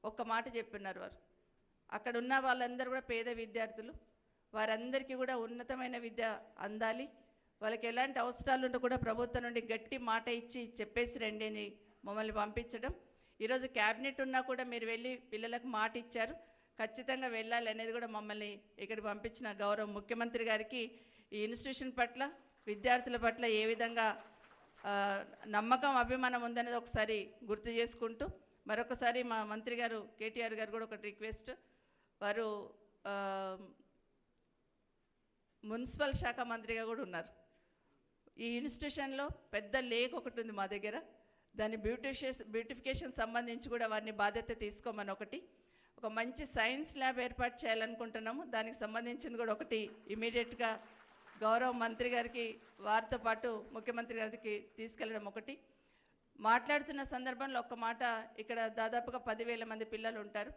ఒక్క మాట చెప్పున్నారు వారు. అక్కడ ఉన్న వాళ్ళందరూ కూడా పేద విద్యార్థులు, వారందరికీ కూడా ఉన్నతమైన విద్య అందాలి, వాళ్ళకి ఎలాంటి అవసరాలు ఉంటే కూడా ప్రభుత్వం నుండి గట్టి మాట ఇచ్చి చెప్పేసి రండి అని మమ్మల్ని పంపించడం. ఈరోజు క్యాబినెట్ ఉన్నా కూడా మీరు వెళ్ళి పిల్లలకు మాట ఇచ్చారు, ఖచ్చితంగా వెళ్ళాలి అనేది కూడా మమ్మల్ని ఇక్కడ పంపించిన గౌరవ ముఖ్యమంత్రి గారికి ఈ ఇన్స్టిట్యూషన్ పట్ల, విద్యార్థుల పట్ల ఏ విధంగా నమ్మకం, అభిమానం ఉందనేది ఒకసారి గుర్తు చేసుకుంటూ, మరొకసారి మా మంత్రి గారు కేటీఆర్ గారు కూడా ఒకటి రిక్వెస్ట్, వారు మున్సిపల్ శాఖ మంత్రిగా కూడా ఉన్నారు. ఈ ఇన్స్టిట్యూషన్లో పెద్ద లేక్ ఒకటి ఉంది మా దగ్గర, దాని బ్యూటిఫికేషన్ సంబంధించి కూడా వారిని బాధ్యత తీసుకోమని ఒక మంచి సైన్స్ ల్యాబ్ ఏర్పాటు చేయాలనుకుంటున్నాము. దానికి సంబంధించింది కూడా ఒకటి ఇమీడియట్గా గౌరవ మంత్రి గారికి, వారితో పాటు ముఖ్యమంత్రి గారికి తీసుకెళ్ళడం ఒకటి. మాట్లాడుతున్న సందర్భంలో ఒక్క మాట, ఇక్కడ దాదాపుగా 10,000 మంది పిల్లలు ఉంటారు.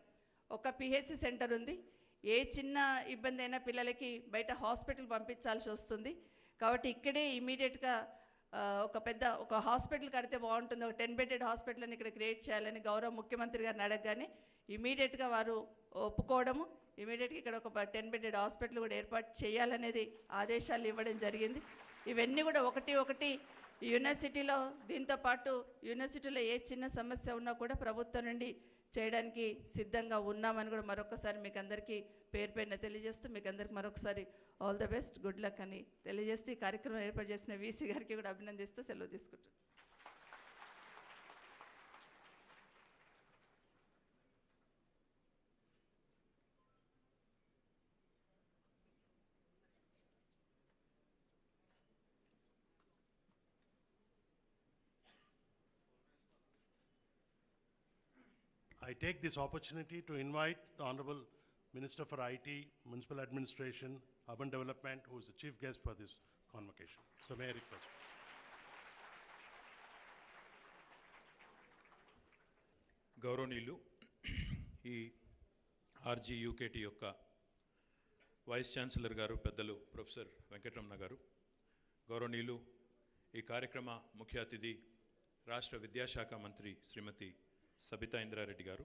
ఒక పిహెచ్సి సెంటర్ ఉంది. ఏ చిన్న ఇబ్బంది అయినా పిల్లలకి బయట హాస్పిటల్ పంపించాల్సి వస్తుంది. కాబట్టి ఇక్కడే ఇమీడియట్గా ఒక హాస్పిటల్ కడితే బాగుంటుంది, ఒక 10 బెడెడ్ హాస్పిటల్ని ఇక్కడ క్రియేట్ చేయాలని గౌరవ ముఖ్యమంత్రి గారిని అడగగానే ఇమీడియట్గా వారు ఒప్పుకోవడము, ఇమీడియట్గా ఇక్కడ ఒక 10 బెడెడ్ హాస్పిటల్ కూడా ఏర్పాటు చేయాలనేది ఆదేశాలు ఇవ్వడం జరిగింది. ఇవన్నీ కూడా ఒకటి యూనివర్సిటీలో, దీంతో పాటు యూనివర్సిటీలో ఏ చిన్న సమస్య ఉన్నా కూడా ప్రభుత్వం నుండి చేయడానికి సిద్ధంగా ఉన్నామని కూడా మరొకసారి మీకు అందరికీ పేరు పేరున తెలియజేస్తూ, మీకు అందరికీ మరొకసారి all the best, good luck అని తెలియజేస్తూ ఈ కార్యక్రమం ఏర్పాటు చేసిన వీసీ గారికి కూడా అభినందిస్తూ సెలవు తీసుకుంటున్నాను. I take this opportunity to invite the Honorable Minister for IT, Municipal Administration, Urban Development, who is the chief guest for this convocation. So may I request. గౌరవనీయులు, ఈ RGUKT యొక్క వైస్ ఛాన్సలర్ గారు పెద్దలు ప్రొఫెసర్ వెంకటరమణ గారు, గౌరవనీయులు, ఈ కార్యక్రమ ముఖ్య అతిథి రాష్ట్ర విద్యాశాఖ మంత్రి శ్రీమతి సబితా ఇంద్రారెడ్డి గారు,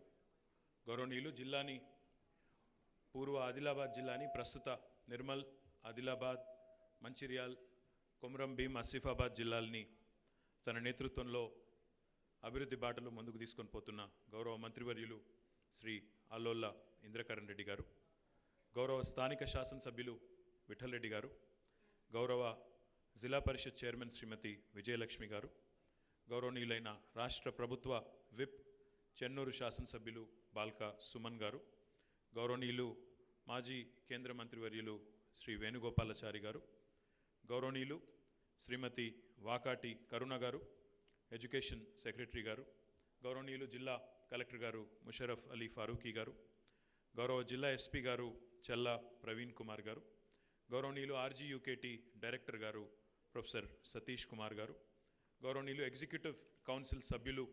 గౌరవనీయులు, జిల్లాని పూర్వ ఆదిలాబాద్ జిల్లాని ప్రస్తుత నిర్మల్, ఆదిలాబాద్, మంచిర్యాల్, కొమరం భీం, ఆసిఫాబాద్ జిల్లాల్ని తన నేతృత్వంలో అభివృద్ధి బాటలో ముందుకు తీసుకొని పోతున్న గౌరవ మంత్రివర్యులు శ్రీ అల్లోళ్ళ ఇంద్రకరణ్ రెడ్డి గారు, గౌరవ స్థానిక శాసనసభ్యులు విఠల్ రెడ్డి గారు, గౌరవ జిల్లా పరిషత్ చైర్మన్ శ్రీమతి విజయలక్ష్మి గారు, గౌరవనీయులైన రాష్ట్ర ప్రభుత్వ విప్ చెన్నూరు శాసనసభ్యులు బాల్క సుమన్ గారు, గౌరవనీయులు మాజీ కేంద్ర మంత్రివర్యులు శ్రీ వేణుగోపాలాచారి గారు, గౌరవనీయులు శ్రీమతి వాకాటి కరుణ గారు, ఎడ్యుకేషన్ సెక్రటరీ గారు, గౌరవనీయులు జిల్లా కలెక్టర్ గారు ముషరఫ్ అలీ ఫారూఖీ గారు, గౌరవ జిల్లా ఎస్పీ గారు చెల్లా ప్రవీణ్ కుమార్ గారు, గౌరవనీయులు RGUKT డైరెక్టర్ గారు ప్రొఫెసర్ సతీష్ కుమార్ గారు, గౌరవనీయులు ఎగ్జిక్యూటివ్ కౌన్సిల్ సభ్యులు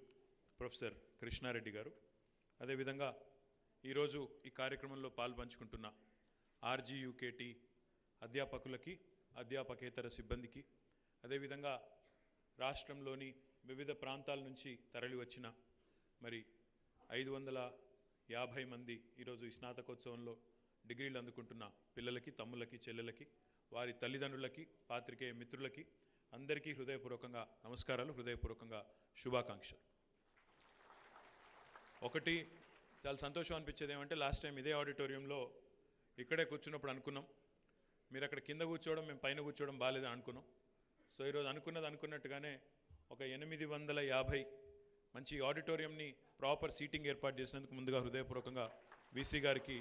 ప్రొఫెసర్ కృష్ణారెడ్డి గారు, అదేవిధంగా ఈరోజు ఈ కార్యక్రమంలో పాల్పంచుకుంటున్న RGUKT అధ్యాపకులకి, అధ్యాపకేతర సిబ్బందికి, అదేవిధంగా రాష్ట్రంలోని వివిధ ప్రాంతాల నుంచి తరలి వచ్చిన మరి 550 మంది ఈరోజు ఈ స్నాతకోత్సవంలో డిగ్రీలు అందుకుంటున్న పిల్లలకి, తమ్ములకి, చెల్లెలకి, వారి తల్లిదండ్రులకి, పాత్రికేయ మిత్రులకి అందరికీ హృదయపూర్వకంగా నమస్కారాలు, హృదయపూర్వకంగా శుభాకాంక్షలు. ఒకటి చాలా సంతోషం అనిపించేది ఏమంటే, లాస్ట్ టైం ఇదే ఆడిటోరియంలో ఇక్కడే కూర్చున్నప్పుడు అనుకున్నాం, మీరు అక్కడ కింద కూర్చోవడం, మేము పైన కూర్చోవడం బాగాలేదని అనుకున్నాం. సో ఈరోజు అనుకున్నట్టుగానే ఒక 850 మంచి ఆడిటోరియంని ప్రాపర్ సీటింగ్ ఏర్పాటు చేసినందుకు ముందుగా హృదయపూర్వకంగా వీసీ గారికి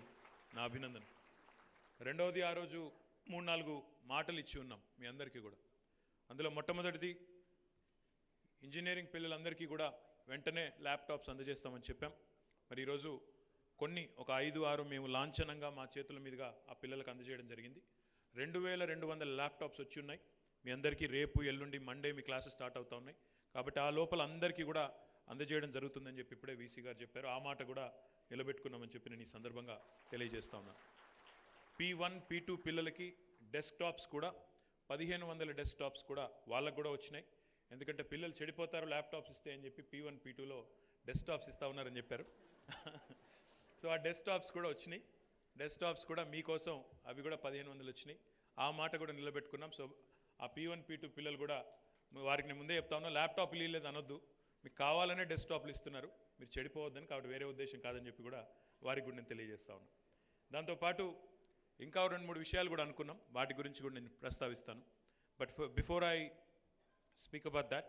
నా అభినందన. రెండవది, ఆ రోజు 3-4 మాటలు ఇచ్చి ఉన్నాం మీ అందరికీ కూడా. అందులో మొట్టమొదటిది, ఇంజనీరింగ్ పిల్లలందరికీ కూడా వెంటనే ల్యాప్టాప్స్ అందజేస్తామని చెప్పాం. మరి ఈరోజు ఒక 5-6 మేము లాంఛనంగా మా చేతుల మీదుగా ఆ పిల్లలకు అందజేయడం జరిగింది. 2200 ల్యాప్టాప్స్ వచ్చి ఉన్నాయి. మీ అందరికీ రేపు, ఎల్లుండి, మండే మీ క్లాసెస్ స్టార్ట్ అవుతా ఉన్నాయి. కాబట్టి ఆ లోపల అందరికీ కూడా అందజేయడం జరుగుతుందని చెప్పి ఇప్పుడే వీసీ గారు చెప్పారు. ఆ మాట కూడా నిలబెట్టుకున్నామని చెప్పి నేను ఈ సందర్భంగా తెలియజేస్తా ఉన్నాను. P1, P2 పిల్లలకి డెస్క్టాప్స్ కూడా 1500 డెస్క్టాప్స్ కూడా వాళ్ళకు కూడా వచ్చినాయి. ఎందుకంటే పిల్లలు చెడిపోతారు ల్యాప్టాప్స్ ఇస్తే అని చెప్పి P1, P2లో డెస్క్టాప్స్ ఇస్తా ఉన్నారని చెప్పారు. సో ఆ డెస్క్టాప్స్ కూడా వచ్చినాయి. డెస్క్టాప్స్ కూడా మీకోసం అవి కూడా 1500 వచ్చినాయి. ఆ మాట కూడా నిలబెట్టుకున్నాం. సో ఆ P1 P2 పిల్లలు కూడా వారికి నేను ముందే చెప్తా ఉన్నా, ల్యాప్టాప్లు ఇవ్వలేదు అనొద్దు, మీకు కావాలనే డెస్క్టాప్లు ఇస్తున్నారు, మీరు చెడిపోవద్దని, కాబట్టి వేరే ఉద్దేశం కాదని చెప్పి కూడా వారికి కూడా నేను తెలియజేస్తా ఉన్నా. దాంతోపాటు ఇంకా 2-3 విషయాలు కూడా అనుకున్నాం, వాటి గురించి కూడా నేను ప్రస్తావిస్తాను. But before I speak about that,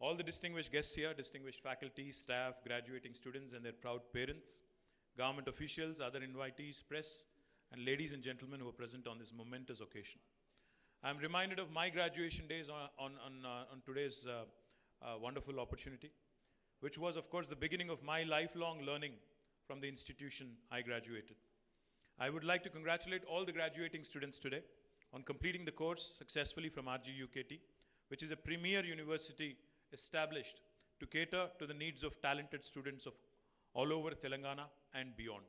all the distinguished guests here, distinguished faculty, staff, graduating students and their proud parents, government officials, other invitees, press, and ladies and gentlemen who are present on this momentous occasion. I am reminded of my graduation days on today's wonderful opportunity, which was, of course, the beginning of my lifelong learning from the institution I graduated. I would like to congratulate all the graduating students today on completing the course successfully from RGUKT, which is a premier university established to cater to the needs of talented students of all over Telangana and beyond.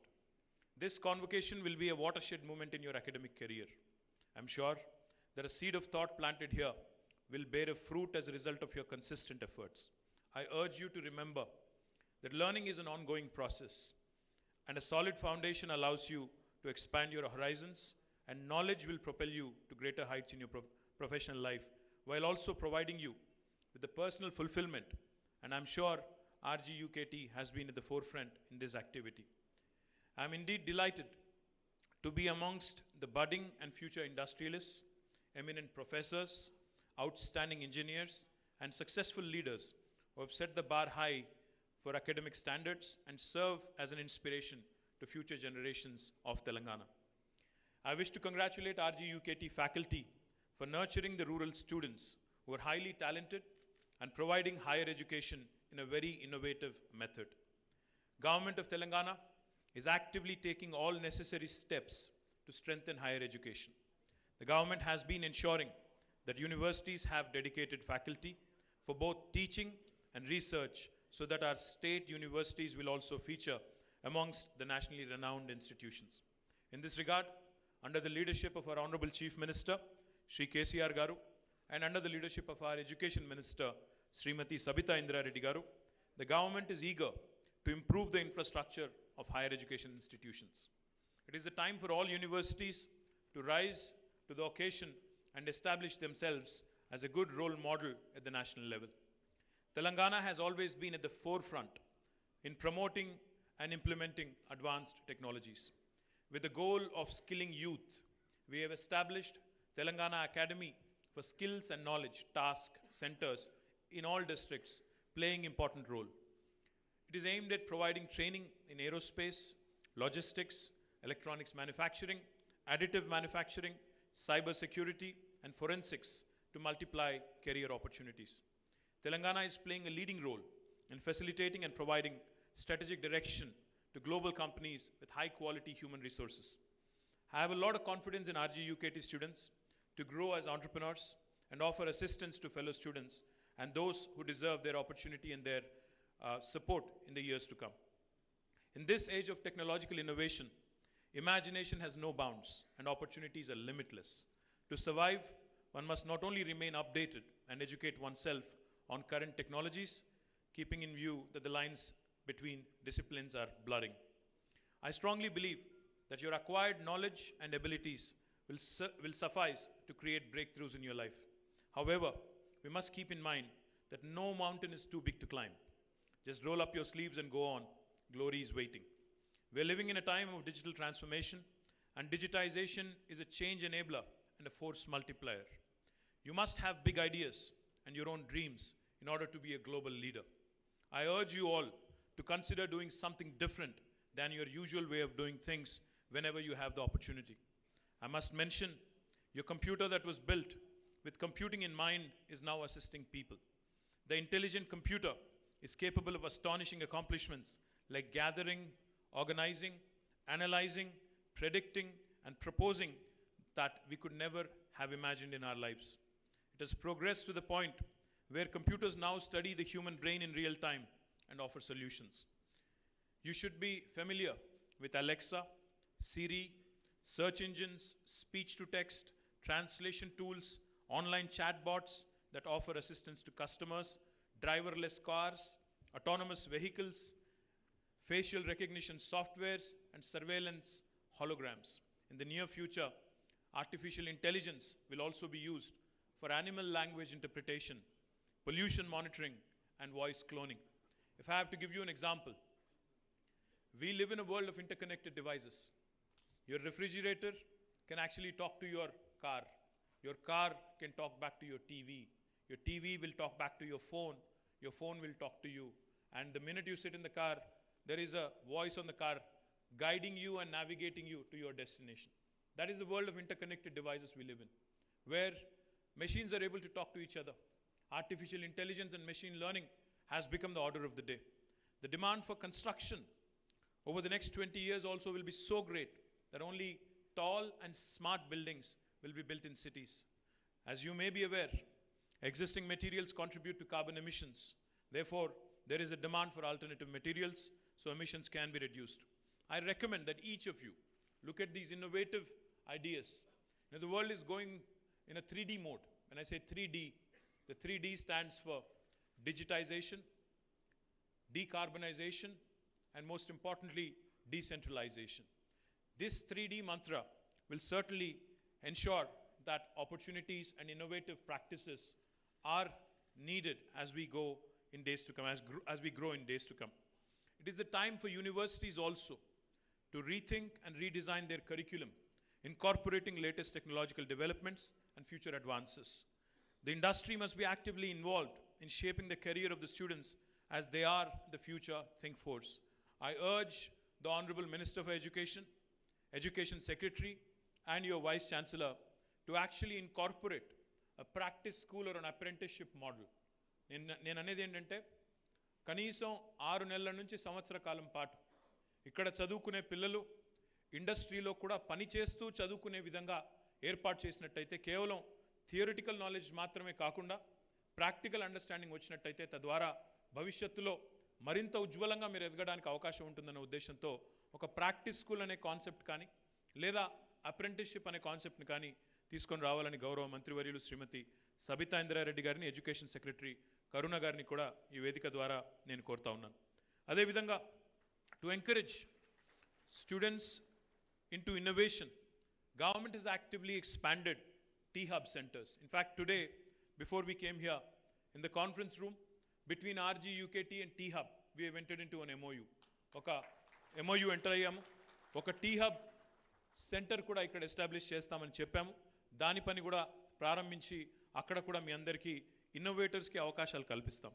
This convocation will be a watershed moment in your academic career. I'm sure that a seed of thought planted here will bear a fruit as a result of your consistent efforts. I urge you to remember that learning is an ongoing process, and a solid foundation allows you to expand your horizons, and knowledge will propel you to greater heights in your professional life, while also providing you with the personal fulfillment. And I'm sure RGUKT has been at the forefront in this activity. I'm indeed delighted to be amongst the budding and future industrialists, eminent professors, outstanding engineers, and successful leaders who have set the bar high for academic standards and serve as an inspiration to future generations of Telangana. I wish to congratulate RGUKT faculty for nurturing the rural students who are highly talented and providing higher education in a very innovative method. Government of Telangana is actively taking all necessary steps to strengthen higher education. The government has been ensuring that universities have dedicated faculty for both teaching and research, so that our state universities will also feature amongst the nationally renowned institutions. In this regard, under the leadership of our Honorable Chief Minister, Shri KTR Garu, and under the leadership of our Education Minister, Srimati Sabita Indra Reddy Garu, the government is eager to improve the infrastructure of higher education institutions. It is the time for all universities to rise to the occasion and establish themselves as a good role model at the national level. Telangana has always been at the forefront in promoting and implementing advanced technologies. With the goal of skilling youth, we have established Telangana Academy for Skills and Knowledge task centers in all districts, playing important role. It is aimed at providing training in aerospace, logistics, electronics manufacturing, additive manufacturing, cyber security, and forensics to multiply career opportunities. Telangana is playing a leading role in facilitating and providing strategic direction to global companies with high quality human resources. I have a lot of confidence in RGUKT students to grow as entrepreneurs and offer assistance to fellow students and those who deserve their opportunity and their support in the years to come. In this age of technological innovation, imagination has no bounds and opportunities are limitless. To survive, one must not only remain updated and educate oneself on current technologies, keeping in view that the lines between disciplines are blurring. I strongly believe that your acquired knowledge and abilities will suffice to create breakthroughs in your life. However, we must keep in mind that no mountain is too big to climb. Just roll up your sleeves and go on. Glory is waiting. We are living in a time of digital transformation, and digitization is a change enabler and a force multiplier. You must have big ideas and your own dreams in order to be a global leader. I urge you all to consider doing something different than your usual way of doing things whenever you have the opportunity. I must mention, your computer that was built with computing in mind is now assisting people. The intelligent computer is capable of astonishing accomplishments like gathering, organizing, analyzing, predicting, and proposing that we could never have imagined in our lives. It has progressed to the point where computers now study the human brain in real time and offer solutions. You should be familiar with Alexa, Siri, search engines, speech to text, translation tools, online chatbots that offer assistance to customers, driverless cars, autonomous vehicles, facial recognition softwares, and surveillance holograms. In the near future, artificial intelligence will also be used for animal language interpretation, pollution monitoring, and voice cloning. If I have to give you an example, we live in a world of interconnected devices. Your refrigerator can actually talk to your car. Your car can talk back to your TV. Your TV will talk back to your phone. Your phone will talk to you. And the minute you sit in the car, there is a voice on the car guiding you and navigating you to your destination. That is the world of interconnected devices we live in, where machines are able to talk to each other. Artificial intelligence and machine learning has become the order of the day. The demand for construction over the next 20 years also will be so great that only tall and smart buildings will be built in cities. As you may be aware, existing materials contribute to carbon emissions. Therefore, there is a demand for alternative materials so emissions can be reduced. I recommend that each of you look at these innovative ideas. Now, the world is going in a 3D mode. When I say 3D, the 3D stands for digitization, decarbonization, and most importantly, decentralization. This 3D mantra will certainly ensure that opportunities and innovative practices are needed as we go in days to come, as we grow in days to come. It is the time for universities also to rethink and redesign their curriculum, incorporating latest technological developments and future advances. The industry must be actively involved in shaping the career of the students as they are the future think force. I urge the Honorable Minister for Education, Education Secretary, and your Vice Chancellor to actually incorporate a practice school or an apprenticeship model. నేను అనేది ఏంటంటే కనీసం 6 నెలల నుంచి సంవత్సర కాలం పాటు ఇక్కడ చదువుకునే పిల్లలు ఇండస్ట్రీలో కూడా పని చేస్తూ చదువుకునే విధంగా ఏర్పాటు చేసినట్టయితే కేవలం థియరిటికల్ నాలెడ్జ్ మాత్రమే కాకుండా ప్రాక్టికల్ అండర్స్టాండింగ్ వచ్చినట్టయితే తద్వారా భవిష్యత్తులో మరింత ఉజ్వలంగా మీరు ఎదగడానికి అవకాశం ఉంటుందన్న ఉద్దేశంతో ఒక ప్రాక్టీస్ స్కూల్ అనే కాన్సెప్ట్ కానీ లేదా అప్రెంటిస్షిప్ అనే కాన్సెప్ట్ని కానీ తీసుకొని రావాలని గౌరవ మంత్రివర్యులు శ్రీమతి సబితా ఇంద్రారెడ్డి గారిని, ఎడ్యుకేషన్ సెక్రటరీ కరుణ గారిని కూడా ఈ వేదిక ద్వారా నేను కోరుతా ఉన్నాను. అదేవిధంగా to encourage students into innovation, government has actively expanded T-Hub centers. In fact, today, before we came here, in the conference room, between RGUKT and T-Hub, we have entered into an MOU. ఒక MOU enter అయ్యాము. ఒక T-Hub centre కూడా ఇక్కడ establish చేస్తామని చెప్పాము. దాని పని కూడా ప్రారంభించి అక్కడ కూడా మీ అందరికీ ఇన్నోవేటర్స్కి అవకాశాలు కల్పిస్తాం.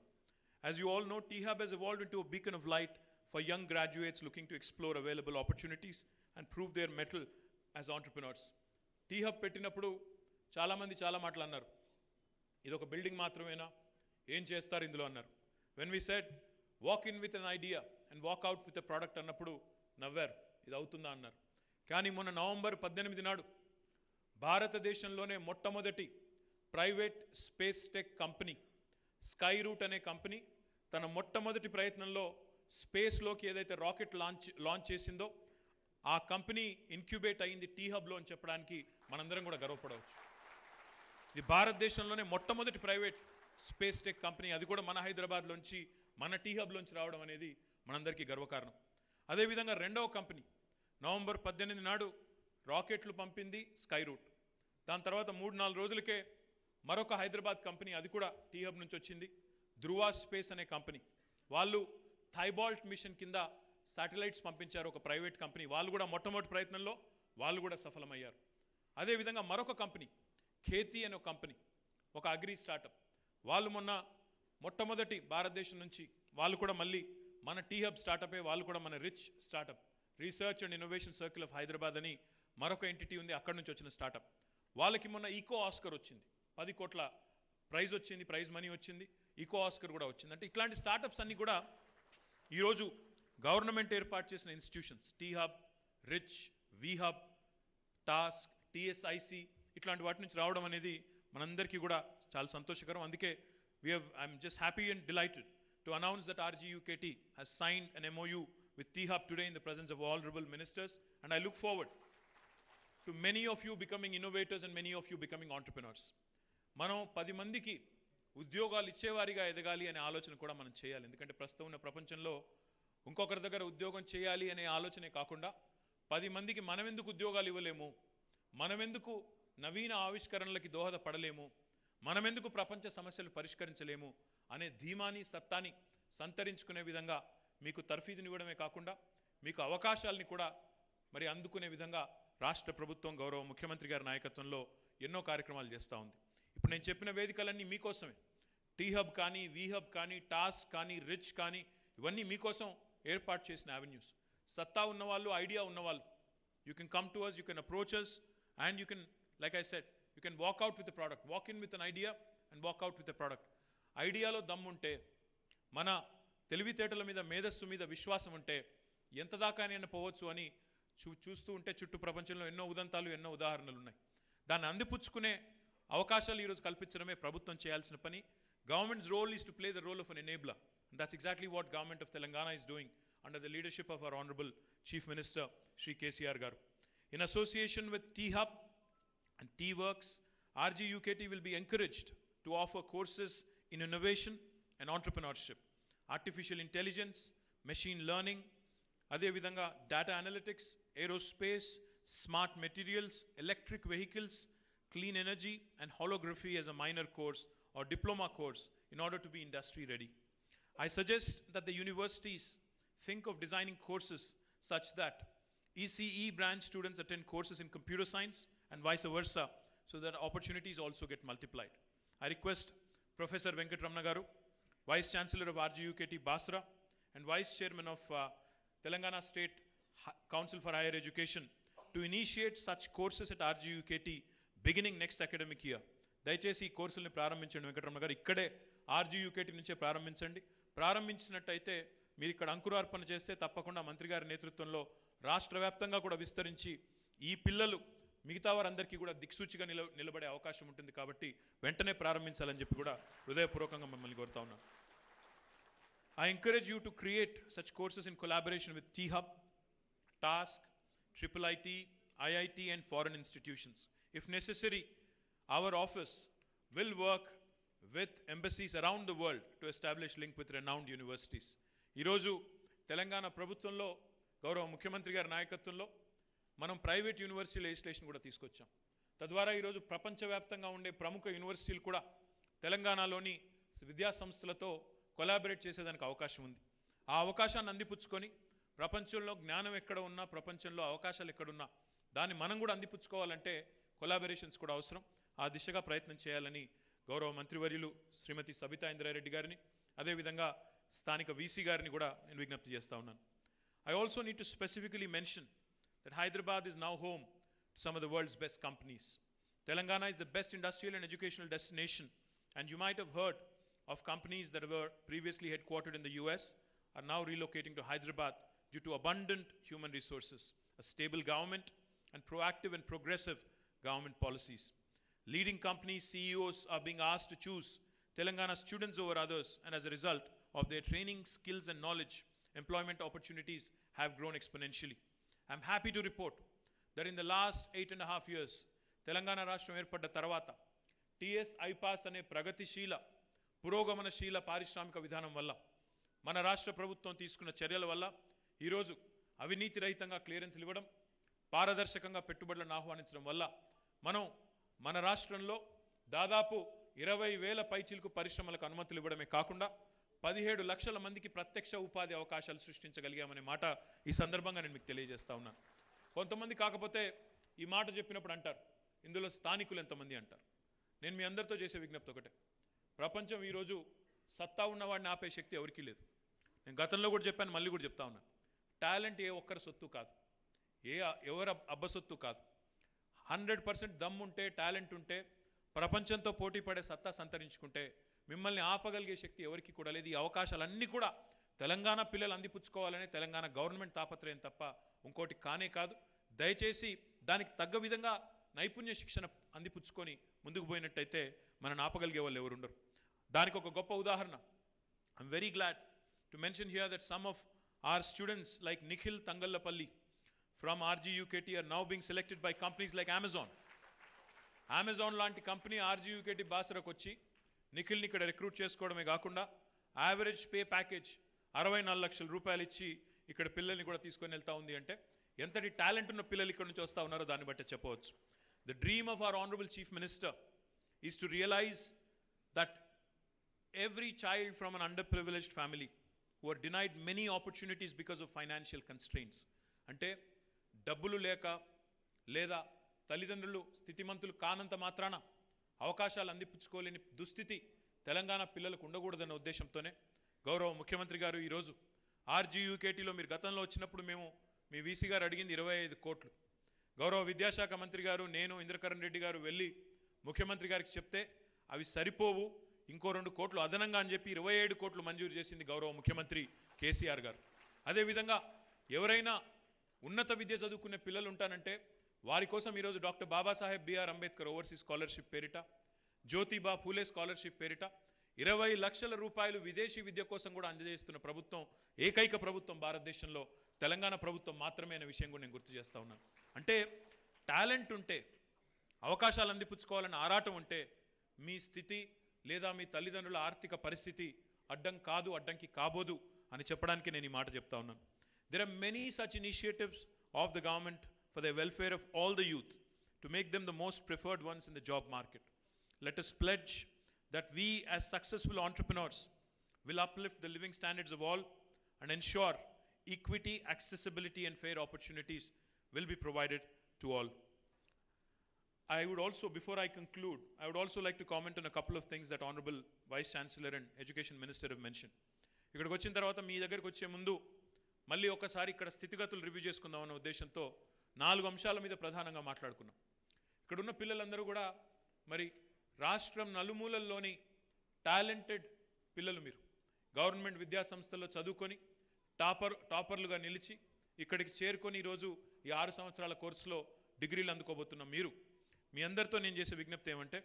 As you all know, T-Hub has evolved into a beacon of light for young graduates looking to explore available opportunities and prove their mettle as entrepreneurs. T-Hub పెట్టినప్పుడు చాలామంది చాలా మాటలు అన్నారు. ఇది ఒక బిల్డింగ్ మాత్రమేనా, ఏం చేస్తారు ఇందులో అన్నారు. When we said walk in with an idea and walk out with a product అన్నప్పుడు నవ్వారు, ఇది అవుతుందా అన్నారు. కానీ మొన్న నవంబర్ 18 నాడు భారతదేశంలోనే మొట్టమొదటి private space tech company Skyroot అనే కంపెనీ తన మొట్టమొదటి ప్రయత్నంలో స్పేస్లోకి ఏదైతే రాకెట్ లాంచ్ చేసిందో ఆ కంపెనీ ఇన్క్యుబేట్ అయింది T-Hubలో అని చెప్పడానికి మనందరం కూడా గర్వపడవచ్చు. ఇది భారతదేశంలోనే మొట్టమొదటి ప్రైవేట్ స్పేస్ టెక్ కంపెనీ, అది కూడా మన హైదరాబాద్లోంచి మన T-Hubలోంచి రావడం అనేది మనందరికీ గర్వకారణం. అదేవిధంగా రెండవ కంపెనీ నవంబర్ 18 నాడు రాకెట్లు పంపింది స్కై రూట్. దాని తర్వాత 3-4 రోజులకే మరొక హైదరాబాద్ కంపెనీ, అది కూడా T-Hub నుంచి వచ్చింది, ధృవ స్పేస్ అనే కంపెనీ. వాళ్ళు థైబాల్ట్ మిషన్ కింద శాటిలైట్స్ పంపించారు, ఒక ప్రైవేట్ కంపెనీ. వాళ్ళు కూడా మొట్టమొదటి ప్రయత్నంలో వాళ్ళు కూడా సఫలమయ్యారు. అదేవిధంగా మరొక కంపెనీ ఖేతి అనే ఒక కంపెనీ, ఒక అగ్రి స్టార్టప్. వాళ్ళు మొట్టమొదటి భారతదేశం నుంచి వాళ్ళు కూడా మళ్ళీ మన T-Hub స్టార్టపే, వాళ్ళు కూడా మన rich startup research and innovation circle of Hyderabad అని మరొక ఎంటిటీ ఉంది, అక్కడి నుంచి వచ్చిన స్టార్టప్. వాళ్ళకి మొన్న ఈకో ఆస్కర్ వచ్చింది, 10 కోట్ల ప్రైజ్ వచ్చింది, ప్రైజ్ మనీ వచ్చింది, ఈకో ఆస్కర్ కూడా వచ్చింది. అంటే ఇట్లాంటి స్టార్టప్స్ అన్ని కూడా ఈరోజు గవర్నమెంట్ ఏర్పాటు చేసిన institutions T-Hub, rich, V-Hub, task, TSIC ఇట్లాంటి వాటి నుంచి రావడం అనేది మనందరికీ కూడా చాలా సంతోషకరం. అందుకే I'm just happy and delighted to announce that RGUKT has signed an MOU with T-Hub today in the presence of all honorable ministers, and I look forward to many of you becoming innovators and many of you becoming entrepreneurs. మనం 10 మందికి ఉద్యోగాలు ఇచ్చేవారిగా ఎదగాలి అనే ఆలోచన కూడా మనం చేయాలి. ఎందుకంటే ప్రస్తుతం ఉన్న ప్రపంచంలో ఇంకొకరి దగ్గర ఉద్యోగం చేయాలి అనే ఆలోచనే కాకుండా 10 మందికి మనమెందుకు ఉద్యోగాలు ఇవ్వలేము, మనమెందుకు నవీన ఆవిష్కరణలకి దోహదపడలేము, మనమెందుకు ప్రపంచ సమస్యలు పరిష్కరించలేము అనే ధీమాని సత్తాని సంతరించుకునే విధంగా మీకు తర్ఫీదునివ్వడమే కాకుండా మీకు అవకాశాలని కూడా మరి అందుకునే విధంగా రాష్ట్ర ప్రభుత్వం గౌరవ ముఖ్యమంత్రి గారి నాయకత్వంలో ఎన్నో కార్యక్రమాలు చేస్తూ ఉంది. ఇప్పుడు నేను చెప్పిన వేదికలన్నీ మీకోసమే. టీ హబ్ కానీ, వి హబ్ కానీ, టాస్క్ కానీ, రిచ్ కానీ, ఇవన్నీ మీకోసం ఏర్పాటు చేసిన అవెన్యూస్. సత్తా ఉన్నవాళ్ళు, ఐడియా ఉన్నవాళ్ళు, you can come to us, you can approach us and you can, like I said, you can walk out with a product, walk in with an idea and walk out with a product. ఐడియాలో దమ్ముంటే, మన తెలివితేటల మీద, మేధస్సు మీద విశ్వాసం ఉంటే ఎంత దాకానైనా పోవచ్చు అని చూస్తూ ఉంటే చుట్టూ ప్రపంచంలో ఎన్నో ఉదంతాలు, ఎన్నో ఉదాహరణలు ఉన్నాయి. దాన్ని అందిపుచ్చుకునే అవకాశాలు ఈరోజు కల్పించడమే ప్రభుత్వం చేయాల్సిన పని. Government's role is to play the role of an enabler. And that's exactly what Government of Telangana is doing under the leadership of our Honorable Chief Minister, Shri KTR Garu. In association with T-Hub and T-Works, RGUKT will be encouraged to offer courses in innovation and entrepreneurship, artificial intelligence, machine learning, అదేవిధంగా data analytics, aerospace, smart materials, electric vehicles, clean energy and holography as a minor course or diploma course in order to be industry ready. I suggest that the universities think of designing courses such that ECE branch students attend courses in computer science and vice versa, so that opportunities also get multiplied. I request Professor Venkatramana Garu, Vice Chancellor of RGUKT Basar and Vice Chairman of Telangana State Council for Higher Education to initiate such courses at RGUKT beginning next academic year. దయచేసి ఈ కోర్సుల్ని ప్రారంభించండి వెంకటరమణ గారు. ఇక్కడే RGUKT నుంచే ప్రారంభించండి. ప్రారంభించినట్టయితే మీరు ఇక్కడ అంకురార్పణ చేస్తే తప్పకుండా మంత్రి గారి నేతృత్వంలో రాష్ట్ర వ్యాప్తంగా కూడా విస్తరించి ఈ పిల్లలు మిగతా వారందరికీ కూడా దిక్సూచిగా నిలబడే అవకాశం ఉంటుంది. కాబట్టి వెంటనే ప్రారంభించాలని చెప్పి కూడా హృదయపూర్వకంగా మిమ్మల్ని కోరుతా ఉన్నాను. I encourage you to create such courses in collaboration with T-Hub, Task, IIIT, IIT and foreign institutions. If necessary, our office will work with embassies around the world to establish link with renowned universities. ఈరోజు తెలంగాణ ప్రభుత్వంలో గౌరవ ముఖ్యమంత్రి గారి నాయకత్వంలో మనం private university legislation కూడా తీసుకొచ్చాం. తద్వారా ఈరోజు ప్రపంచవ్యాప్తంగా ఉండే ప్రముఖ యూనివర్సిటీలు కూడా తెలంగాణలోని విద్యా సంస్థలతో కొలాబరేట్ చేసేదానికి అవకాశం ఉంది. ఆ అవకాశాన్ని అందిపుచ్చుకొని ప్రపంచంలో జ్ఞానం ఎక్కడ ఉన్నా, ప్రపంచంలో అవకాశాలు ఎక్కడున్నా దాన్ని మనం కూడా అందిపుచ్చుకోవాలంటే కొలాబరేషన్స్ కూడా అవసరం. ఆ దిశగా ప్రయత్నం చేయాలని గౌరవ మంత్రివర్యులు శ్రీమతి సబితా ఇంద్రారెడ్డి గారిని, అదేవిధంగా స్థానిక వీసీ గారిని కూడా నేను విజ్ఞప్తి చేస్తా ఉన్నాను. I also need to specifically mention that Hyderabad is now home to some of the world's best companies. Telangana is the best industrial and educational destination, and you might have heard of companies that were previously headquartered in the US are now relocating to Hyderabad due to abundant human resources, a stable government, and proactive and progressive government policies. Leading company CEOs are being asked to choose Telangana students over others, and as a result of their training, skills and knowledge, employment opportunities have grown exponentially. I am happy to report that in the last 8.5 years, Telangana Rashtra ఏర్పడ్డ తర్వాత TS IPAS అనే ప్రగతిశీల పురోగమనశీల పారిశ్రామిక విధానం వల్ల, మన రాష్ట్ర ప్రభుత్వం తీసుకున్న చర్యల వల్ల ఈరోజు అవినీతి రహితంగా క్లియరెన్స్లు ఇవ్వడం, పారదర్శకంగా పెట్టుబడులను ఆహ్వానించడం వల్ల మనం మన రాష్ట్రంలో దాదాపు 20,000 పైచిలకు పరిశ్రమలకు అనుమతులు ఇవ్వడమే కాకుండా 17 లక్షల మందికి ప్రత్యక్ష ఉపాధి అవకాశాలు సృష్టించగలిగామనే మాట ఈ సందర్భంగా నేను మీకు తెలియజేస్తా ఉన్నాను. కొంతమంది కాకపోతే ఈ మాట చెప్పినప్పుడు అంటారు, ఇందులో స్థానికులు ఎంతమంది అంటారు. నేను మీ అందరితో చేసే విజ్ఞప్తి ఒకటే, ప్రపంచం ఈరోజు సత్తా ఉన్నవాడిని ఆపే శక్తి ఎవరికీ లేదు. నేను గతంలో కూడా చెప్పాను, మళ్ళీ కూడా చెప్తా ఉన్నాను. టాలెంట్ ఏ ఒక్కరి సొత్తు కాదు, ఎవరు అబ్బ సొత్తు కాదు. 100% దమ్ముంటే, టాలెంట్ ఉంటే, ప్రపంచంతో పోటీ పడే సత్తా సంతరించుకుంటే మిమ్మల్ని ఆపగలిగే శక్తి ఎవరికి కూడా లేదు. ఈ అవకాశాలన్నీ కూడా తెలంగాణ పిల్లలు అందిపుచ్చుకోవాలనే తెలంగాణ గవర్నమెంట్ తాపత్రయం తప్ప ఇంకోటి కానే కాదు. దయచేసి దానికి తగ్గ విధంగా నైపుణ్య శిక్షణ అందిపుచ్చుకొని ముందుకు పోయినట్టయితే మనల్ని ఆపగలిగే వాళ్ళు ఎవరు ఉండరు. దానికి ఒక గొప్ప ఉదాహరణ, I'm very glad to mention here that some of our students like Nikhil Tangallapalli from RGUKT are now being selected by companies like Amazon. Amazon లాంటి కంపెనీ RGUKT బాసరకు వచ్చి నిఖిల్ని ఇక్కడ రిక్రూట్ చేసుకోవడమే కాకుండా యావరేజ్ పే ప్యాకేజ్ 64 లక్షల రూపాయలు ఇచ్చి ఇక్కడ పిల్లల్ని కూడా తీసుకొని వెళ్తా ఉంది అంటే ఎంతటి టాలెంట్ ఉన్న పిల్లలు ఇక్కడ నుంచి వస్తూ ఉన్నారో దాన్ని బట్టి చెప్పవచ్చు. The dream of our honourable chief minister is to realise that every child from an underprivileged family who are denied many opportunities because of financial constraints, అంటే డబ్బులు లేక లేదా తల్లిదండ్రులు స్థితిమంతులు కానంత మాత్రాన అవకాశాలు అందిపుచ్చుకోలేని దుస్థితి తెలంగాణ పిల్లలకు ఉండకూడదన్న ఉద్దేశంతోనే గౌరవ ముఖ్యమంత్రి గారు ఈరోజు ఆర్జీయూకేటీలో మీరు గతంలో వచ్చినప్పుడు మేము మీ వీసీ గారు అడిగింది 25 కోట్లు. గౌరవ విద్యాశాఖ మంత్రి గారు నేను ఇంద్రకరణ్ రెడ్డి గారు వెళ్ళి ముఖ్యమంత్రి గారికి చెప్తే అవి సరిపోవు, ఇంకో 2 కోట్లు అదనంగా అని చెప్పి 27 కోట్లు మంజూరు చేసింది గౌరవ ముఖ్యమంత్రి కేసీఆర్ గారు. అదేవిధంగా ఎవరైనా ఉన్నత విద్య చదువుకునే పిల్లలు ఉంటానంటే వారి కోసం ఈరోజు doctor Babasaheb BR Ambedkar overseas scholarship పేరిట, జ్యోతిబా ఫూలే స్కాలర్షిప్ పేరిట 20 లక్షల రూపాయలు విదేశీ విద్య కోసం కూడా అందజేస్తున్న ప్రభుత్వం ఏకైక ప్రభుత్వం భారతదేశంలో తెలంగాణ ప్రభుత్వం మాత్రమే అనే విషయం కూడా నేను గుర్తు చేస్తా ఉన్నాను. అంటే టాలెంట్ ఉంటే, అవకాశాలు అందిపుచ్చుకోవాలని ఆరాటం ఉంటే మీ స్థితి లేదా మీ తల్లిదండ్రుల ఆర్థిక పరిస్థితి అడ్డం కాదు, అడ్డంకి కాబోదు అని చెప్పడానికి నేను ఈ మాట చెప్తా ఉన్నాను. There are many such initiatives of the government for the welfare of all the youth to make them the most preferred ones in the job market. Let us pledge that we as successful entrepreneurs will uplift the living standards of all and ensure equity, accessibility and fair opportunities will be provided to all. I would also, before I conclude, I would also like to comment on a couple of things that Honorable Vice Chancellor and Education Minister have mentioned. ఇక్కడికి వచ్చిన తర్వాత మీ దగ్గరికి వచ్చే ముందు మళ్ళీ ఒకసారి ఇక్కడ స్థితిగతులు రివ్యూ చేసుకుందాం అనే ఉద్దేశంతో 4 అంశాల మీద ప్రధానంగా మాట్లాడుకున్నాం. ఇక్కడున్న పిల్లలందరూ కూడా మరి రాష్ట్రం నలుమూలల్లోని టాలెంటెడ్ పిల్లలు. మీరు గవర్నమెంట్ విద్యా సంస్థల్లో చదువుకొని టాపర్లుగా నిలిచి ఇక్కడికి చేరుకొని ఈరోజు ఈ 6 సంవత్సరాల కోర్సులో డిగ్రీలు అందుకోబోతున్న మీరు, మీ అందరితో నేను చేసే విజ్ఞప్తి ఏమంటే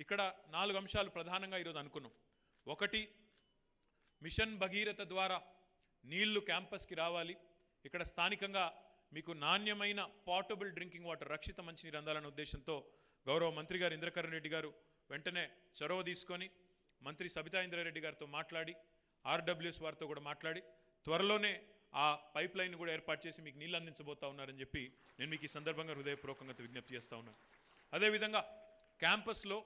ఇక్కడ 4 అంశాలు ప్రధానంగా ఈరోజు అనుకున్నాం. ఒకటి, మిషన్ భగీరథ ద్వారా నీళ్లు క్యాంపస్కి రావాలి, ఇక్కడ స్థానికంగా మీకు నాణ్యమైన పోర్టబుల్ డ్రింకింగ్ వాటర్, రక్షిత మంచినీరు అందాలన్న ఉద్దేశంతో గౌరవ మంత్రి గారు ఇంద్రకరణ్ రెడ్డి గారు వెంటనే చొరవ తీసుకొని మంత్రి సబితా ఇంద్రారెడ్డి గారితో మాట్లాడి ఆర్డబ్ల్యూఎస్ వారితో కూడా మాట్లాడి త్వరలోనే ఆ పైప్ లైన్ కూడా ఏర్పాటు చేసి మీకు నీళ్ళు అందించబోతా ఉన్నారని చెప్పి నేను మీకు ఈ సందర్భంగా హృదయపూర్వకంగా విజ్ఞప్తి చేస్తూ ఉన్నాను. అదేవిధంగా క్యాంపస్లో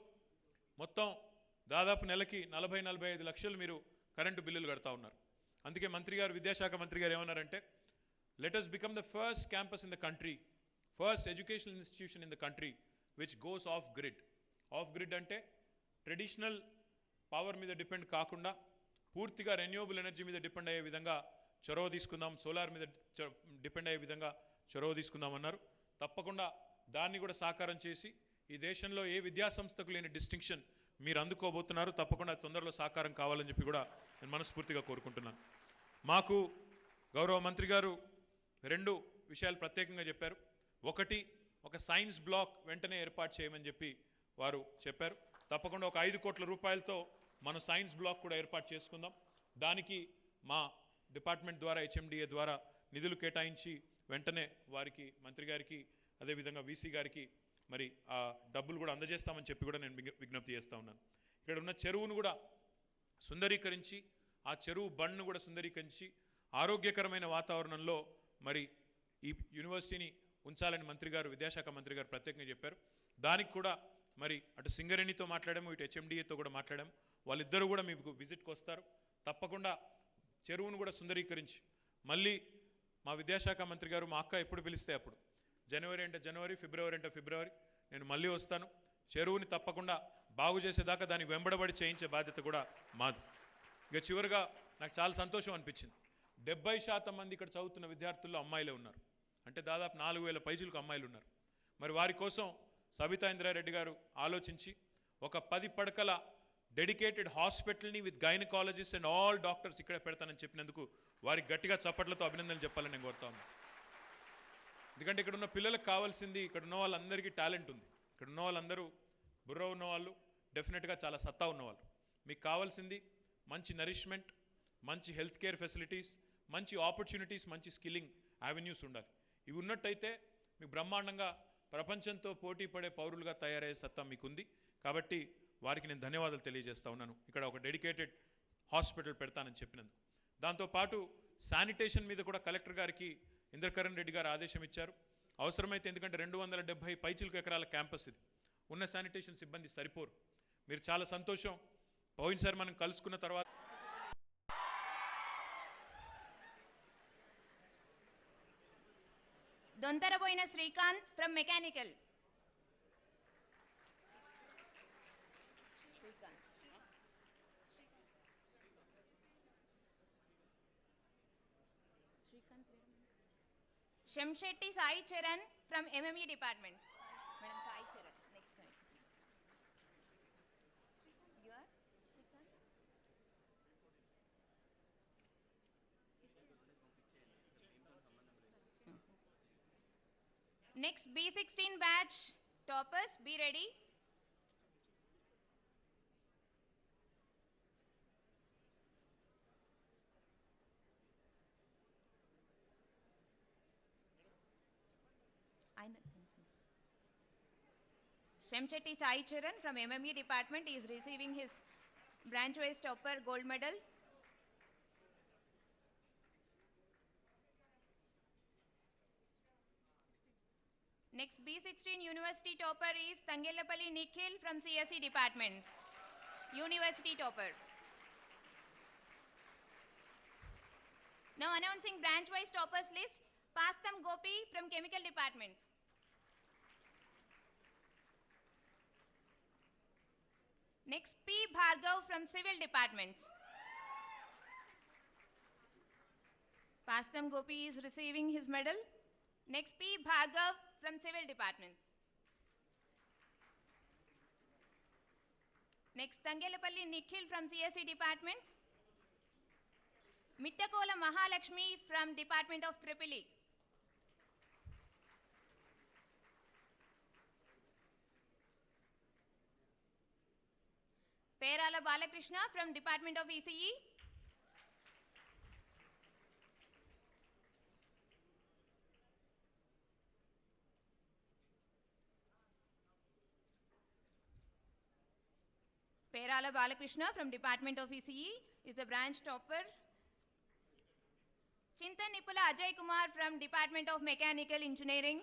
మొత్తం దాదాపు నెలకి 40-45 లక్షలు మీరు కరెంటు బిల్లులు కడతా ఉన్నారు. అందుకే మంత్రి గారు, విద్యాశాఖ మంత్రి గారు ఏమన్నారంటే let us become the first campus in the country, first educational institution in the country which goes off grid. Off grid అంటే ట్రెడిషనల్ పవర్ మీద డిపెండ్ కాకుండా పూర్తిగా రెన్యూవబుల్ ఎనర్జీ మీద డిపెండ్ అయ్యే విధంగా చొరవ తీసుకుందాం, సోలార్ మీద డిపెండ్ అయ్యే విధంగా చొరవ తీసుకుందాం అన్నారు. తప్పకుండా దాన్ని కూడా సాకారం చేసి ఈ దేశంలో ఏ విద్యాసంస్థకు లేని డిస్టింక్షన్ మీరు అందుకోబోతున్నారు. తప్పకుండా తొందరలో సాకారం కావాలని చెప్పి కూడా నేను మనస్ఫూర్తిగా కోరుకుంటున్నాను. మాకు గౌరవ మంత్రి గారు 2 విషయాలు ప్రత్యేకంగా చెప్పారు. ఒకటి, ఒక సైన్స్ బ్లాక్ వెంటనే ఏర్పాటు చేయమని చెప్పి వారు చెప్పారు. తప్పకుండా ఒక 5 కోట్ల రూపాయలతో మనం సైన్స్ బ్లాక్ కూడా ఏర్పాటు చేసుకుందాం. దానికి మా డిపార్ట్మెంట్ ద్వారా హెచ్ఎండిఏ ద్వారా నిధులు కేటాయించి వెంటనే వారికి, మంత్రి గారికి, అదేవిధంగా వీసీ గారికి మరి ఆ డబ్బులు కూడా అందజేస్తామని చెప్పి కూడా నేను విజ్ఞప్తి చేస్తూ ఉన్నాను. ఇక్కడ ఉన్న చెరువును కూడా సుందరీకరించి, ఆ చెరువు బండ్ను కూడా సుందరీకరించి ఆరోగ్యకరమైన వాతావరణంలో మరి ఈ యూనివర్సిటీని ఉంచాలని మంత్రి గారు, విద్యాశాఖ మంత్రి గారు ప్రత్యేకంగా చెప్పారు. దానికి కూడా మరి అటు సింగరేణితో మాట్లాడాము, ఇటు హెచ్ఎండిఏతో కూడా మాట్లాడాము. వాళ్ళిద్దరూ కూడా మీకు విజిట్కి వస్తారు. తప్పకుండా చెరువును కూడా సుందరీకరించి మళ్ళీ మా విద్యాశాఖ మంత్రి గారు, మా అక్క ఎప్పుడు పిలిస్తే అప్పుడు, జనవరి అంటే జనవరి, ఫిబ్రవరి అంటే ఫిబ్రవరి, నేను మళ్ళీ వస్తాను. చెరువుని తప్పకుండా బాగు చేసేదాకా దానికి వెంబడబడి చేయించే బాధ్యత కూడా మాది. ఇక చివరిగా నాకు చాలా సంతోషం అనిపించింది. 70% మంది ఇక్కడ చదువుతున్న విద్యార్థుల్లో అమ్మాయిలే ఉన్నారు. అంటే దాదాపు 4000 పైచులకు అమ్మాయిలు ఉన్నారు. మరి వారి కోసం సబితా ఇంద్రారెడ్డి గారు ఆలోచించి ఒక 10 పడకల డెడికేటెడ్ హాస్పిటల్ని with gynaecologist and all doctors ఇక్కడ పెడతానని చెప్పినందుకు వారికి గట్టిగా చప్పట్లతో అభినందనలు చెప్పాలని నేను కోరుతా ఉన్నాను. ఎందుకంటే ఇక్కడ ఉన్న పిల్లలకు కావాల్సింది, ఇక్కడ ఉన్న వాళ్ళందరికీ టాలెంట్ ఉంది. ఇక్కడ ఉన్న వాళ్ళందరూ బుర్ర ఉన్నవాళ్ళు, డెఫినెట్గా చాలా సత్తా ఉన్నవాళ్ళు. మీకు కావాల్సింది మంచి నరిష్మెంట్, మంచి హెల్త్ కేర్ ఫెసిలిటీస్, మంచి ఆపర్చునిటీస్, మంచి స్కిల్లింగ్ యావెన్యూస్ ఉండాలి. ఇవి ఉన్నట్టయితే మీకు బ్రహ్మాండంగా ప్రపంచంతో పోటీ పడే పౌరులుగా తయారయ్యే సత్తా మీకుంది. కాబట్టి వారికి నేను ధన్యవాదాలు తెలియజేస్తా ఉన్నాను. ఇక్కడ ఒక డెడికేటెడ్ హాస్పిటల్ పెడతానని చెప్పినందుకు. దాంతోపాటు శానిటేషన్ మీద కూడా కలెక్టర్ గారికి ఇంద్రకరణ్ రెడ్డి గారు ఆదేశం ఇచ్చారు. అవసరమైతే ఎందుకంటే 270 పైచిలకు ఎకరాల క్యాంపస్ ఇది, ఉన్న శానిటేషన్ సిబ్బంది సరిపోరు. మీరు చాలా సంతోషం. పోయినసారి మనం కలుసుకున్న తర్వాత Dontharaboina Srikanth from mechanical. Shemshetty Sai Charan from MME department. Madam Sai Charan, next time. You are? Next B16 batch toppers, be ready. Shemshetty Sai Charan from MME department is receiving his branch-wise topper gold medal. Next B16 university topper is Tangelapalli Nikhil from CSE department. University topper. Now announcing branch-wise toppers list. Pastam Gopi from chemical department. Next P. Bhargav from civil department. Pastam Gopi is receiving his medal. Next P. Bhargav from civil department. Next Tangelapalli Nikhil from CSE department. Mittakola Mahalakshmi from Department of EEE. Perala Balakrishna from Department of ECE. Perala Balakrishna from Department of ECE is the branch topper. Chintan Nipula Ajay Kumar from Department of Mechanical Engineering.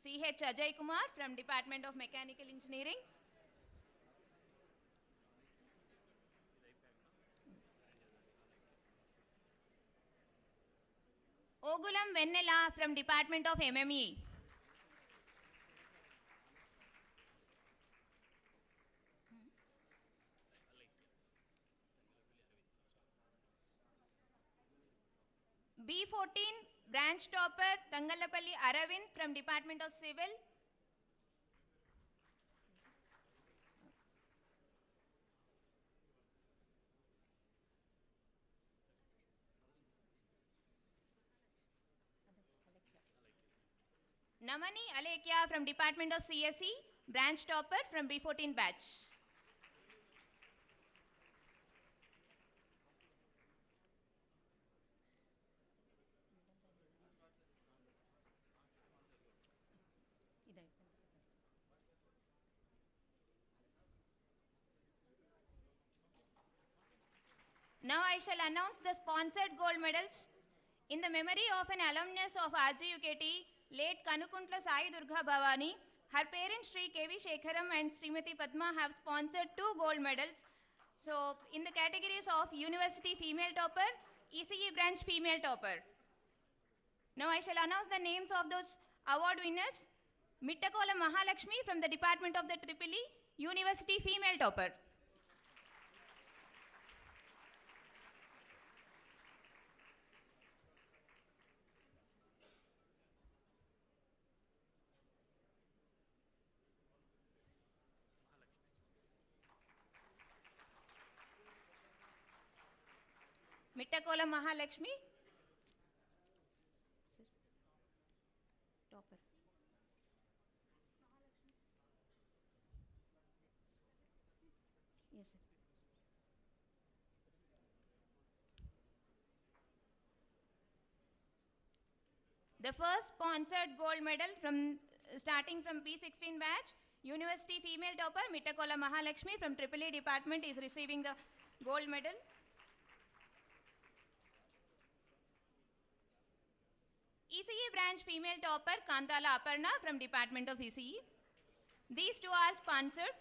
C.H. Ajay Kumar from Department of Mechanical Engineering. Ogulam Vennela from Department of MME. B14 branch topper Tangalapalli Aravind from Department of Civil. Namani Alekia from Department of CSE, branch topper from B14 batch. Now I shall announce the sponsored gold medals. In the memory of an alumnus of RGUKT, late Kanukuntla Sai Durga Bhavani, her parents Sri K.V. Shekharam and Srimati Padma have sponsored 2 gold medals. So, in the categories of University Female Topper, ECE Branch Female Topper. Now I shall announce the names of those award winners. Mittakola Mahalakshmi from the Department of the EEE, University Female Topper. Mittakola Mahalakshmi. Topper. Yes, sir. The first sponsored gold medal starting from P16 batch, University female topper Mittakola Mahalakshmi from EEE department is receiving the gold medal. ECE branch female topper Kantala Aparna from Department of ECE. These two are sponsored.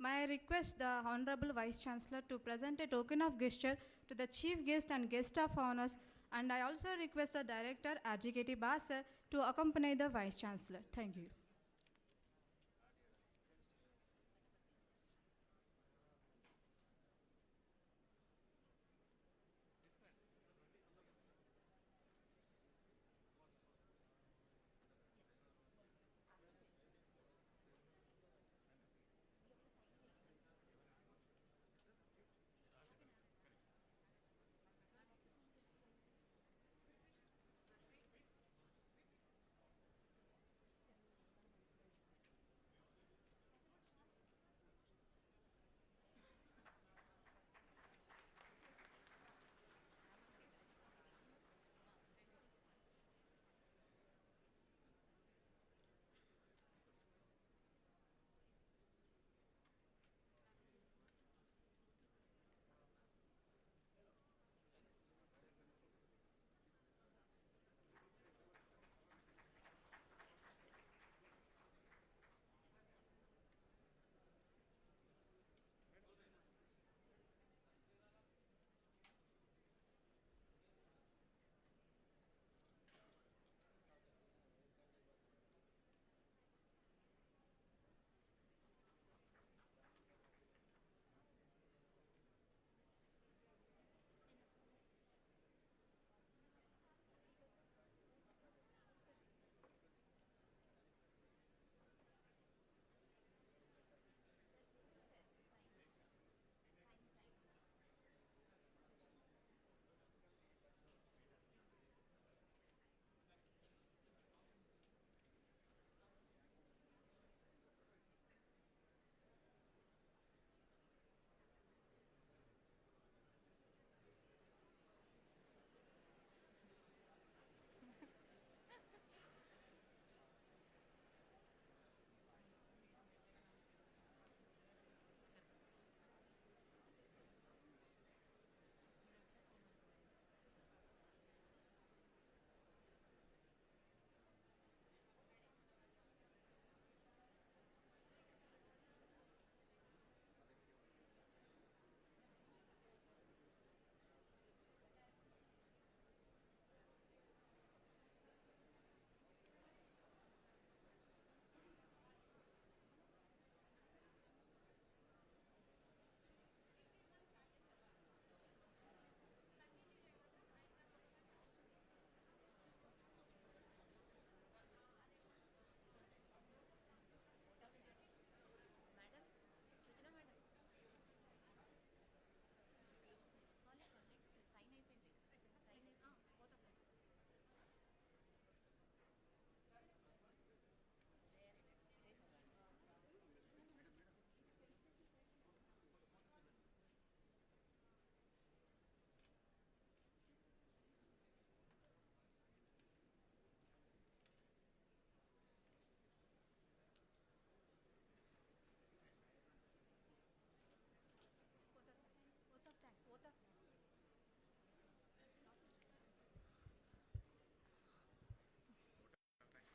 May I request the Honorable Vice Chancellor to present a token of gesture to the Chief Guest and Guest of Honors, and I also request the Director RGKT Basar to accompany the Vice Chancellor. Thank you.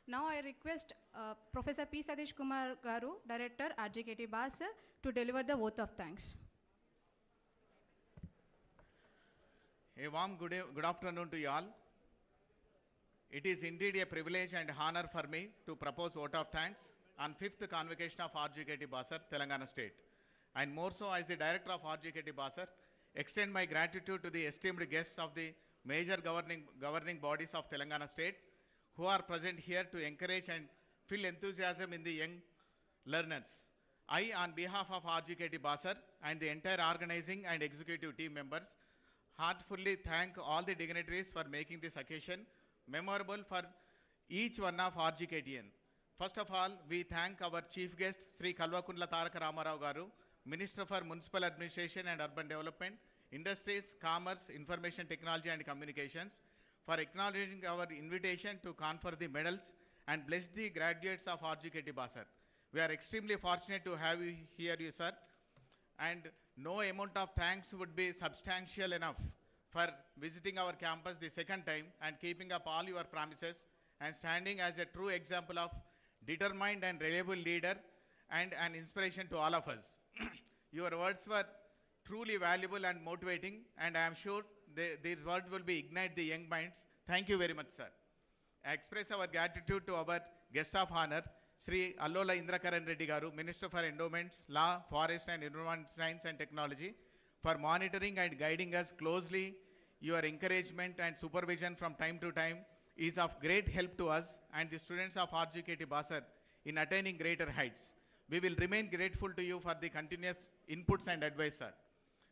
Now I request Professor P. Satish Kumar Garu, Director RGKT Basar, to deliver the vote of thanks. A warm good afternoon to you all. It is indeed a privilege and honor for me to propose vote of thanks on 5th Convocation of RGUKT Basar, Telangana State. And more so, as the Director of RGUKT Basar, extend my gratitude to the esteemed guests of the major governing bodies of Telangana State who are present here to encourage and fill enthusiasm in the young learners. I, on behalf of RGUKT Basar and the entire organizing and executive team members, heartfully thank all the dignitaries for making this occasion memorable for each one of RGKTN. First of all, we thank our chief guest, Sri Kalvakundla Taraka Ramarao Garu, Minister for Municipal Administration and Urban Development, Industries, Commerce, Information Technology and Communications, for acknowledging our invitation to confer the medals and bless the graduates of RGUKT Basar. We are extremely fortunate to have you here, sir, and no amount of thanks would be substantial enough for visiting our campus the second time and keeping up all your promises and standing as a true example of determined and reliable leader and an inspiration to all of us. Your words were truly valuable and motivating, and I am sure these words will be ignite the young minds. Thank you very much, sir. I express our gratitude to our guest of honor, Sri Allola Indrakaran Reddy Garu, Minister for Endowments, Law, Forest and Environment Science and Technology, for monitoring and guiding us closely. Your encouragement and supervision from time to time is of great help to us and the students of RGUKT Basar in attaining greater heights. We will remain grateful to you for the continuous inputs and advice, sir.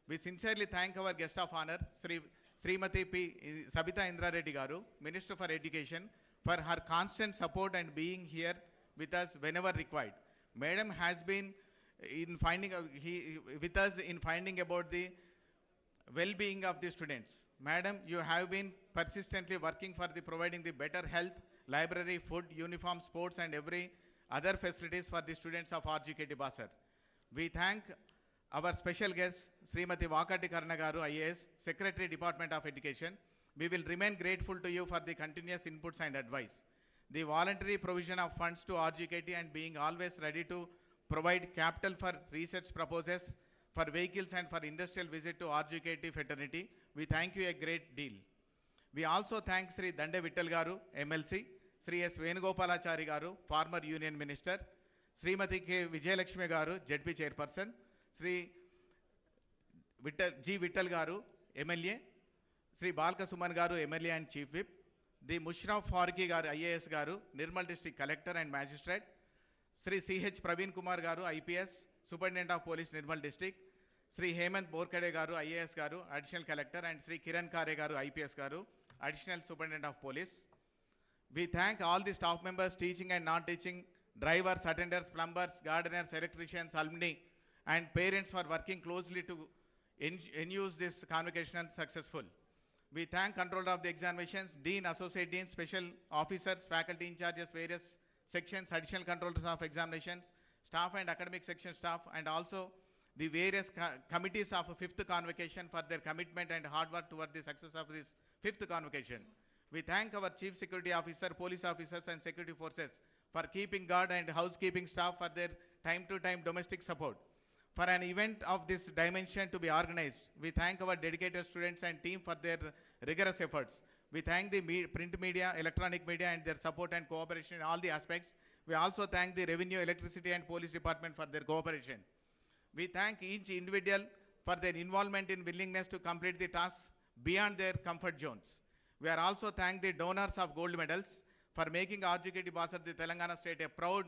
We sincerely thank our guest of honor, Srimati P. Sabita Indra Reddy Garu, Minister for Education, for her constant support and being here with us whenever required. Madam has been with us in finding about the well-being of the students. Madam, you have been persistently working for providing the better health, library, food, uniform, sports and every other facilities for the students of RGUKT Basar. We thank our special guest, Srimati Vakati Karnagaru, IAS, Secretary, Department of Education. We will remain grateful to you for the continuous inputs and advice. The voluntary provision of funds to RGUKT and being always ready to provide capital for research proposals, for vehicles and for industrial visit to RGUKT fraternity. We thank you a great deal. We also thank Sri Dande Vittal Garu, MLC, Sri S. Venugopalachari Garu, former Union Minister, Srimati K. Vijayalakshmi Garu, ZP Chairperson, Sri G. Vittal Garu, MLA, Sri Balka Suman Garu, MLA and Chief Whip, the Mushraf Farki Garu, IAS Garu, Nirmal District Collector and Magistrate, Sri C.H. Praveen Kumar Garu, IPS, Superintendent of Police, Nirmal District, Sri Hemant Borkade Garu, IAS Garu, Additional Collector, and Sri Kiran Kare Garu, IPS Garu, Additional Superintendent of Police. We thank all the staff members, teaching and non-teaching, drivers, attenders, plumbers, gardeners, electricians, alumni, and parents for working closely to ensure this convocation successful. We thank controller of the examinations, dean, associate dean, special officers, faculty in charges, various sections, additional controllers of examinations, staff and academic section staff, and also the various committees of fifth convocation for their commitment and hard work toward the success of this fifth convocation. We thank our chief security officer, police officers and security forces for keeping guard and housekeeping staff for their time-to-time domestic support. For an event of this dimension to be organized, we thank our dedicated students and team for their rigorous efforts. We thank the print media, electronic media and their support and cooperation in all the aspects. We also thank the revenue, electricity and police department for their cooperation. We thank each individual for their involvement in willingness to complete the task beyond their comfort zones. We are also thank the donors of gold medals for making RGUKT Basar, the Telangana state, a proud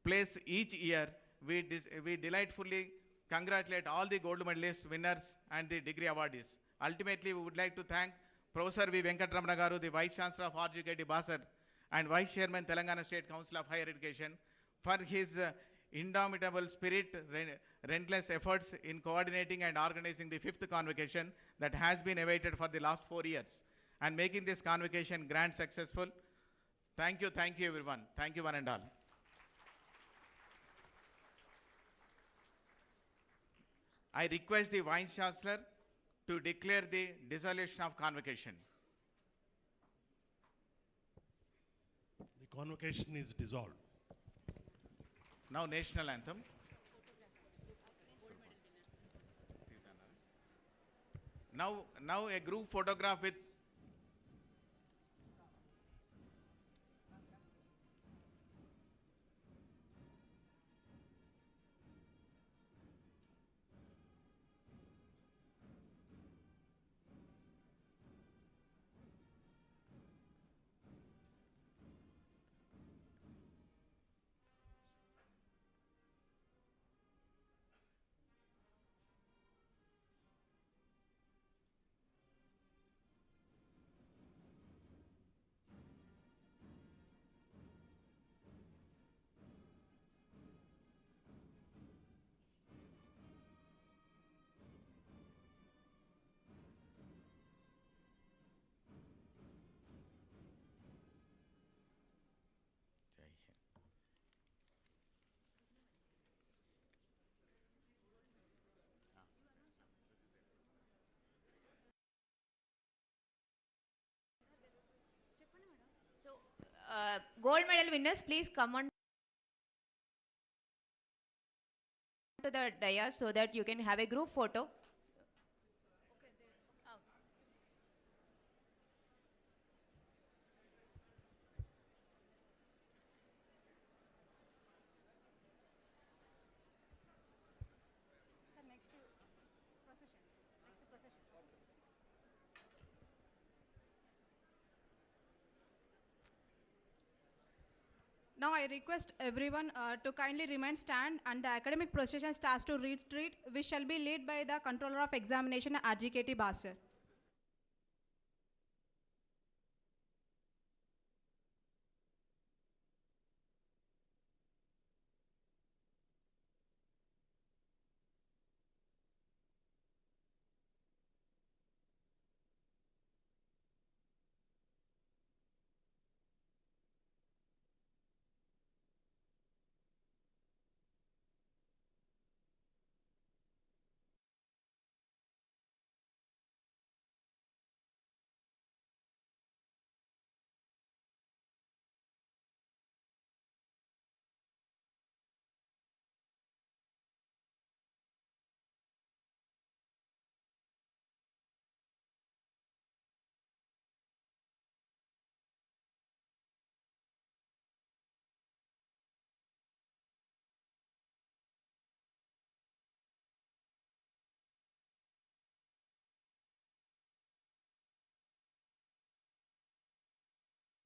place each year. We delightfully congratulate all the gold medalist winners and the degree awardees. Ultimately, we would like to thank Professor V. Venkatramana Garu, the Vice Chancellor of RGUKT Basar and Vice Chairman, Telangana State Council of Higher Education, for his indomitable spirit, relentless efforts in coordinating and organizing the fifth convocation that has been awaited for the last 4 years and making this convocation grand successful. Thank you everyone. Thank you one and all. I request the Vice Chancellor to declare the dissolution of convocation. The convocation is dissolved. Now national anthem. Now a group photograph with Gold medal winners, please come on to the dais so that you can have a group photo. Now I request everyone to kindly remain stand and the academic procession starts to retreat, which shall be led by the controller of examination RGKT Basar.